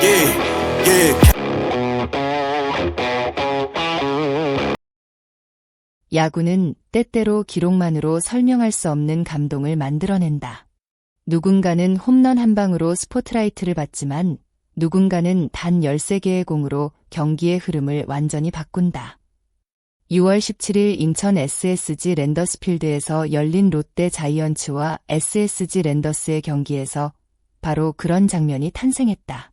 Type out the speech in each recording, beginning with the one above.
Yeah, yeah. 야구는 때때로 기록만으로 설명할 수 없는 감동을 만들어낸다. 누군가는 홈런 한 방으로 스포트라이트를 받지만 누군가는 단 13개의 공으로 경기의 흐름을 완전히 바꾼다. 6월 17일 인천 SSG 랜더스필드에서 열린 롯데 자이언츠와 SSG 랜더스의 경기에서 바로 그런 장면이 탄생했다.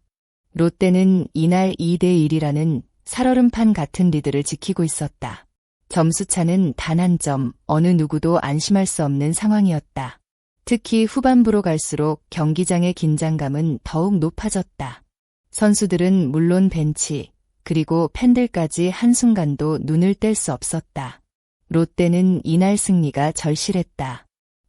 롯데는 이날 2대1이라는 살얼음판 같은 리드를 지키고 있었다. 점수차는 단 한 점, 어느 누구도 안심할 수 없는 상황이었다. 특히 후반부로 갈수록 경기장의 긴장감은 더욱 높아졌다. 선수들은 물론 벤치, 그리고 팬들까지 한순간도 눈을 뗄 수 없었다. 롯데는 이날 승리가 절실했다.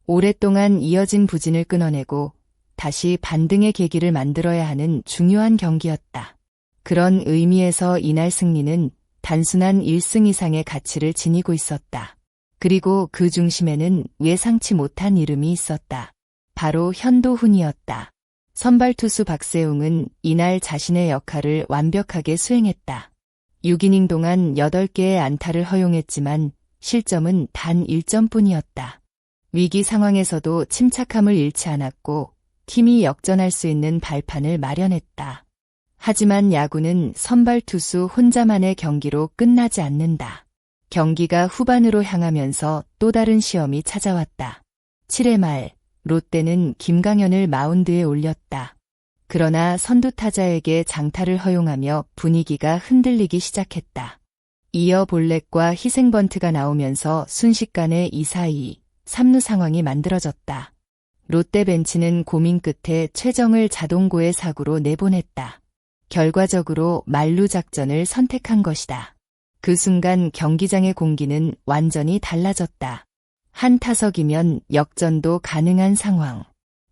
오랫동안 이어진 부진을 끊어내고 다시 반등의 계기를 만들어야 하는 중요한 경기였다. 그런 의미에서 이날 승리는 단순한 1승 이상의 가치를 지니고 있었다. 그리고 그 중심에는 예상치 못한 이름이 있었다. 바로 현도훈이었다. 선발 투수 박세웅은 이날 자신의 역할을 완벽하게 수행했다. 6이닝 동안 8개의 안타를 허용했지만 실점은 단 1점뿐이었다. 위기 상황에서도 침착함을 잃지 않았고 팀이 역전할 수 있는 발판을 마련했다. 하지만 야구는 선발 투수 혼자만의 경기로 끝나지 않는다. 경기가 후반으로 향하면서 또 다른 시험이 찾아왔다. 7회 말 롯데는 김강현을 마운드에 올렸다. 그러나 선두 타자에게 장타를 허용하며 분위기가 흔들리기 시작했다. 이어 볼넷과 희생번트가 나오면서 순식간에 2-2, 3루 상황이 만들어졌다. 롯데 벤치는 고민 끝에 최정을 자동고의 사구로 내보냈다. 결과적으로 만루 작전을 선택한 것이다. 그 순간 경기장의 공기는 완전히 달라졌다. 한 타석이면 역전도 가능한 상황.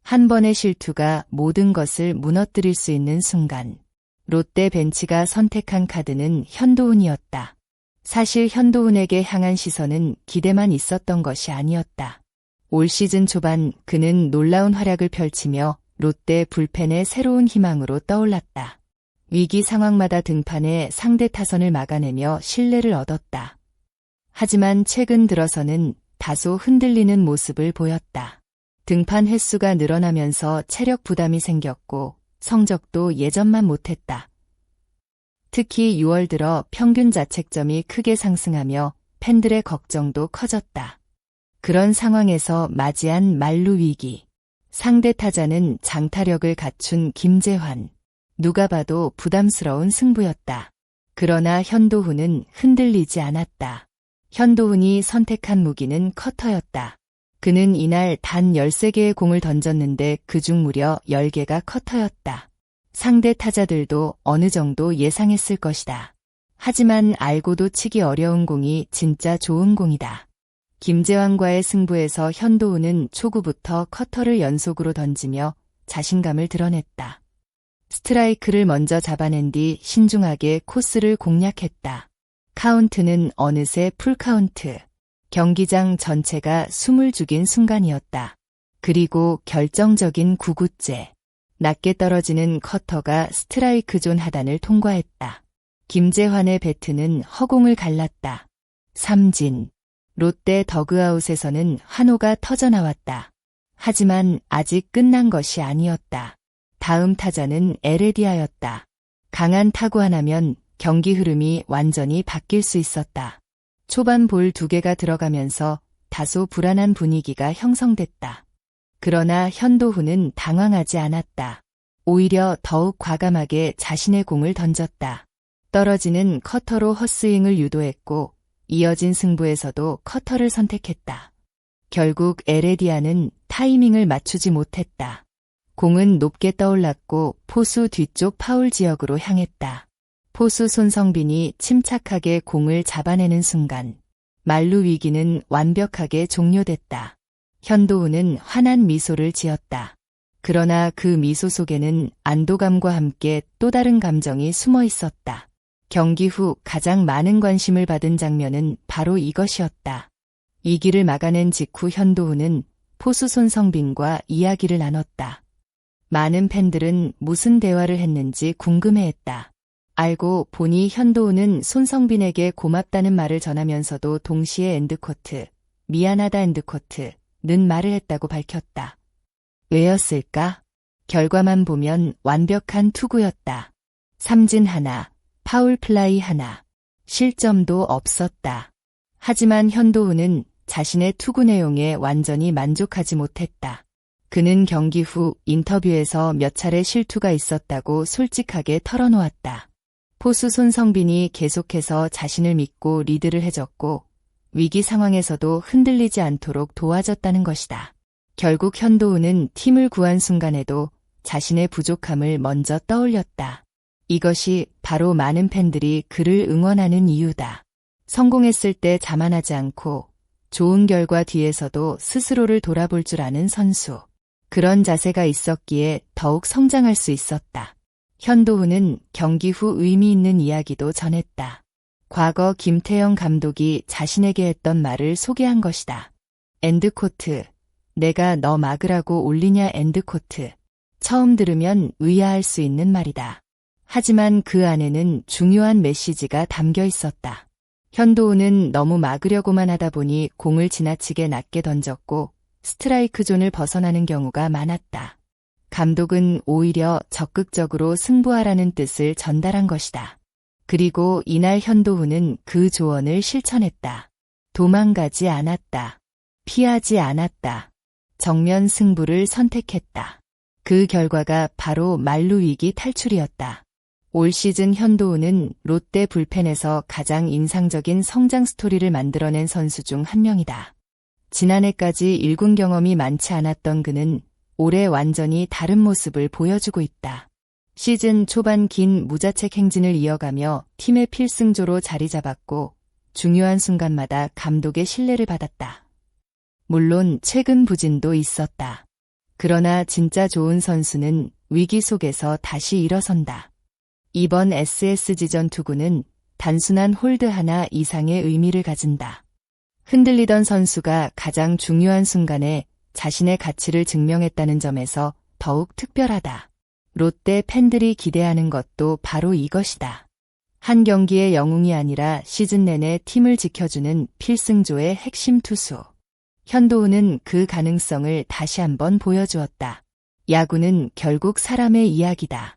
한 번의 실투가 모든 것을 무너뜨릴 수 있는 순간. 롯데 벤치가 선택한 카드는 현도훈이었다. 사실 현도훈에게 향한 시선은 기대만 있었던 것이 아니었다. 올 시즌 초반 그는 놀라운 활약을 펼치며 롯데 불펜의 새로운 희망으로 떠올랐다. 위기 상황마다 등판해 상대 타선을 막아내며 신뢰를 얻었다. 하지만 최근 들어서는 다소 흔들리는 모습을 보였다. 등판 횟수가 늘어나면서 체력 부담이 생겼고 성적도 예전만 못했다. 특히 6월 들어 평균 자책점이 크게 상승하며 팬들의 걱정도 커졌다. 그런 상황에서 맞이한 만루 위기. 상대 타자는 장타력을 갖춘 김재환. 누가 봐도 부담스러운 승부였다. 그러나 현도훈은 흔들리지 않았다. 현도훈이 선택한 무기는 커터였다. 그는 이날 단 13개의 공을 던졌는데 그중 무려 10개가 커터였다. 상대 타자들도 어느 정도 예상했을 것이다. 하지만 알고도 치기 어려운 공이 진짜 좋은 공이다. 김재환과의 승부에서 현도훈은 초구부터 커터를 연속으로 던지며 자신감을 드러냈다. 스트라이크를 먼저 잡아낸 뒤 신중하게 코스를 공략했다. 카운트는 어느새 풀카운트. 경기장 전체가 숨을 죽인 순간이었다. 그리고 결정적인 9구째. 낮게 떨어지는 커터가 스트라이크 존 하단을 통과했다. 김재환의 배트는 허공을 갈랐다. 삼진. 롯데 더그아웃에서는 환호가 터져나왔다. 하지만 아직 끝난 것이 아니었다. 다음 타자는 에레디아였다. 강한 타구 하나면 경기 흐름이 완전히 바뀔 수 있었다. 초반 볼 2개가 들어가면서 다소 불안한 분위기가 형성됐다. 그러나 현도훈은 당황하지 않았다. 오히려 더욱 과감하게 자신의 공을 던졌다. 떨어지는 커터로 헛스윙을 유도했고 이어진 승부에서도 커터를 선택했다. 결국 에레디아는 타이밍을 맞추지 못했다. 공은 높게 떠올랐고 포수 뒤쪽 파울 지역으로 향했다. 포수 손성빈이 침착하게 공을 잡아내는 순간 만루 위기는 완벽하게 종료됐다. 현도훈은 환한 미소를 지었다. 그러나 그 미소 속에는 안도감과 함께 또 다른 감정이 숨어 있었다. 경기 후 가장 많은 관심을 받은 장면은 바로 이것이었다. 위기를 막아낸 직후 현도훈은 포수 손성빈과 이야기를 나눴다. 많은 팬들은 무슨 대화를 했는지 궁금해했다. 알고 보니 현도우는 손성빈에게 고맙다는 말을 전하면서도 동시에 엔드코트, 미안하다 엔드코트는 말을 했다고 밝혔다. 왜였을까? 결과만 보면 완벽한 투구였다. 삼진 하나, 파울플라이 하나, 실점도 없었다. 하지만 현도우는 자신의 투구 내용에 완전히 만족하지 못했다. 그는 경기 후 인터뷰에서 몇 차례 실투가 있었다고 솔직하게 털어놓았다. 포수 손성빈이 계속해서 자신을 믿고 리드를 해줬고 위기 상황에서도 흔들리지 않도록 도와줬다는 것이다. 결국 현도우는 팀을 구한 순간에도 자신의 부족함을 먼저 떠올렸다. 이것이 바로 많은 팬들이 그를 응원하는 이유다. 성공했을 때 자만하지 않고 좋은 결과 뒤에서도 스스로를 돌아볼 줄 아는 선수. 그런 자세가 있었기에 더욱 성장할 수 있었다. 현도우는 경기 후 의미 있는 이야기도 전했다. 과거 김태형 감독이 자신에게 했던 말을 소개한 것이다. 엔드코트, 내가 너 막으라고 올리냐 엔드코트. 처음 들으면 의아할 수 있는 말이다. 하지만 그 안에는 중요한 메시지가 담겨 있었다. 현도우는 너무 막으려고만 하다 보니 공을 지나치게 낮게 던졌고 스트라이크 존을 벗어나는 경우가 많았다. 감독은 오히려 적극적으로 승부하라는 뜻을 전달한 것이다. 그리고 이날 현도우는 그 조언을 실천했다. 도망가지 않았다. 피하지 않았다. 정면 승부를 선택했다. 그 결과가 바로 만루 위기 탈출이었다. 올 시즌 현도우는 롯데 불펜에서 가장 인상적인 성장 스토리를 만들어낸 선수 중 한 명이다. 지난해까지 1군 경험이 많지 않았던 그는 올해 완전히 다른 모습을 보여주고 있다. 시즌 초반 긴 무자책 행진을 이어가며 팀의 필승조로 자리 잡았고 중요한 순간마다 감독의 신뢰를 받았다. 물론 최근 부진도 있었다. 그러나 진짜 좋은 선수는 위기 속에서 다시 일어선다. 이번 SSG전 투구는 단순한 홀드 하나 이상의 의미를 가진다. 흔들리던 선수가 가장 중요한 순간에 자신의 가치를 증명했다는 점에서 더욱 특별하다. 롯데 팬들이 기대하는 것도 바로 이것이다. 한 경기의 영웅이 아니라 시즌 내내 팀을 지켜주는 필승조의 핵심 투수. 현도우는 그 가능성을 다시 한번 보여주었다. 야구는 결국 사람의 이야기다.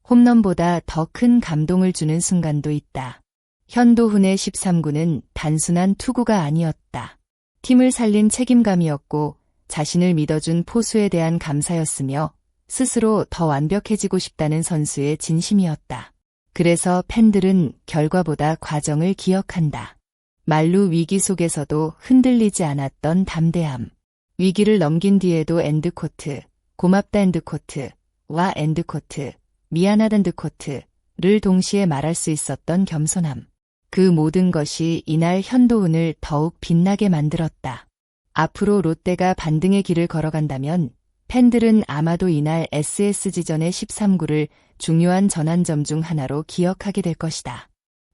홈런보다 더 큰 감동을 주는 순간도 있다. 현도훈의 13구는 단순한 투구가 아니었다. 팀을 살린 책임감이었고 자신을 믿어준 포수에 대한 감사였으며 스스로 더 완벽해지고 싶다는 선수의 진심이었다. 그래서 팬들은 결과보다 과정을 기억한다. 만루 위기 속에서도 흔들리지 않았던 담대함. 위기를 넘긴 뒤에도 엔드코트, 고맙다 엔드코트와 엔드코트, 미안하다 엔드코트를 동시에 말할 수 있었던 겸손함. 그 모든 것이 이날 현도훈을 더욱 빛나게 만들었다. 앞으로 롯데가 반등의 길을 걸어간다면 팬들은 아마도 이날 SSG전의 13구를 중요한 전환점 중 하나로 기억하게 될 것이다.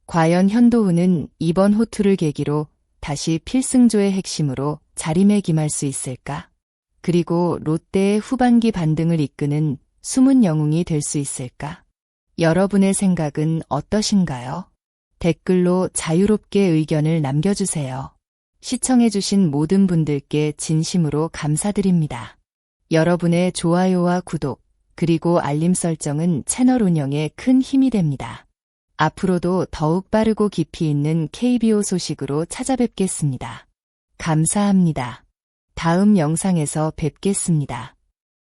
과연 현도훈은 이번 호투를 계기로 다시 필승조의 핵심으로 자리매김할 수 있을까? 그리고 롯데의 후반기 반등을 이끄는 숨은 영웅이 될 수 있을까? 여러분의 생각은 어떠신가요? 댓글로 자유롭게 의견을 남겨주세요. 시청해주신 모든 분들께 진심으로 감사드립니다. 여러분의 좋아요와 구독, 그리고 알림 설정은 채널 운영에 큰 힘이 됩니다. 앞으로도 더욱 빠르고 깊이 있는 KBO 소식으로 찾아뵙겠습니다. 감사합니다. 다음 영상에서 뵙겠습니다.